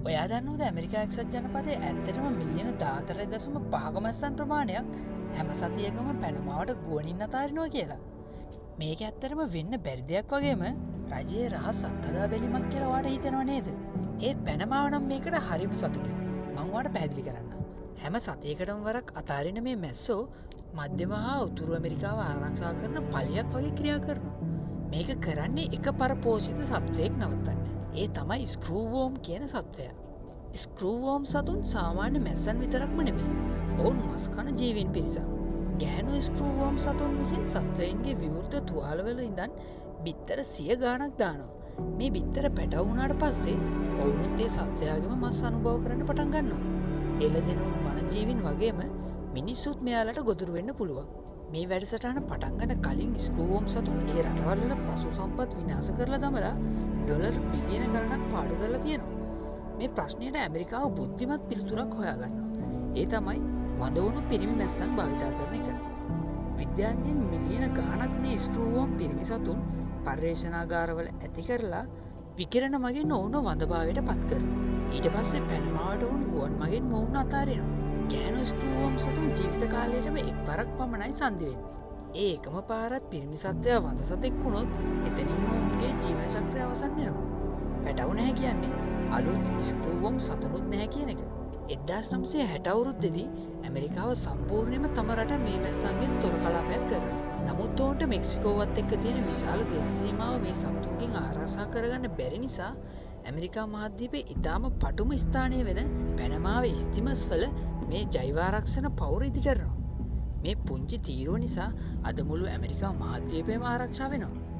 ඔයා දන්නවද ඇමරිකා එක්සත් ජනපදයේ ඇත්තටම මිලියන 14.5ක මැස්සන් ප්‍රමාණයක් හැම සතියකම පැනමාවට ගුවනින් අතාරිනවා කියලා. මේක ඇත්තටම වෙන්න බැරි දෙයක් වගේම රජයේ රහස් අත්හදා බැලීමක් කියලා ඔයාට හිතෙනව නේද? ඒත් පැනමාව නම් මේකට හරිම සතුටුයි. මම ඔයාට පැහැදිලි කරන්නම්. හැම සතියකටම වරක් අතාරින මේ මැස්සෝ මධ්‍යම හා උතුරු ඇමරිකාව ආරක්ෂා කරන පලියක් වගේ ක්‍රියා කරනවා. මේක කරන්නේ එක පරපෝෂිත සත්වයෙක් නවත්තන්න. ඒ තමයි ස්ක්‍රූවෝම් කියන සත්වයා. ස්ක්‍රූවෝම් සතුන් සාමාන්‍ය මැස්සන් විතරක්ම නෙමෙයි. ඔවුන් මස් කන ජීවීන් පිරිසක්. ගෑනු ස්ක්‍රූවෝම් සතුන් විසින් සත්වයින්ගේ විවෘත තුවාලවල ඉඳන් බිත්තර 100 ගාණක් දානවා. මේ බිත්තර පැටව වුණාට පස්සේ ඔවුනුත් ඒ සත්වයාගේම මස් අනුභව කරන්න පටන් ගන්නවා. එළදෙනුන් වනජීවීන් වගේම මිනිස්සුත් මෙයාලට ගොදුරු වෙන්න පුළුවන්. මේ වැඩසටහන පටන් ගන්න කලින් ස්ක්‍රූවෝම් සතුන් ඒ රටවල් වල පශු සම්පත් විනාශ කරලා තමලා ඩොලර් බිලියන ගණනක් පාඩු කරලා තියෙනවා. මේ ප්‍රශ්නයට ඇමරිකාව බුද්ධිමත් පිළිතුරක් හොයාගන්නවා. ඒ තමයි වඳවුණු පිරිමි මැස්සන් භාවිතා කරන එක. විද්‍යාඥයන් මිලියන ගාණක් මේ ස්ක්‍රූවෝම් පිරිමි සතුන් පර්යේෂණාගාරවල ඇති කරලා විකිරණ මගින් ඔවුන්ව වඳභාවයට පත් කරනවා. ඊට පස්සේ පැනමාවට ඔවුන් ගුවන් මගින් මොවුන් අතාරිනවා. ගෑනු ස්ක්‍රූවෝම් සතුන් ජීවිත කාලයටම එක්වරක් පමණයි සන්ධි වෙන්නේ. ඒ එකම පාරත් පිරිමි සත්වයා වඳ සතෙක් වුණොත් එතනින්ම ඔවුන්ගේ ජීවන චක්‍රය අවසන් වෙනවා. පැටව නැහැ කියන්නේ අලුත් ස්ක්‍රූවෝම් සතුනුත් නැහැ කියන එක. 1960 අවුරුද්දේදී ඇමරිකාව සම්පූර්ණයෙන්ම තම රට මේ මැස්සන්ගෙන් තොර කලාපයක් කරනවා. නමුත් ඔවුන්ට මෙක්සිකෝවත් එක්ක තියෙන විශාල දේශ සීමාව මේ සතුන්ගෙන් ආරක්ෂා කරගන්න බැරි නිසා ඇමරිකා මහද්වීපයේ ඉතාම පටුම ස්ථානය වෙන පැනමාව ඉස්තිමස්වල මේ ජෛවාරක්ෂණ පවුර ඉදි කරනවා. මේ පුංචි තීරුව නිසා අද මුළු ඇමරිකා මහද්වීපයම ආරක්ෂා වෙනවා.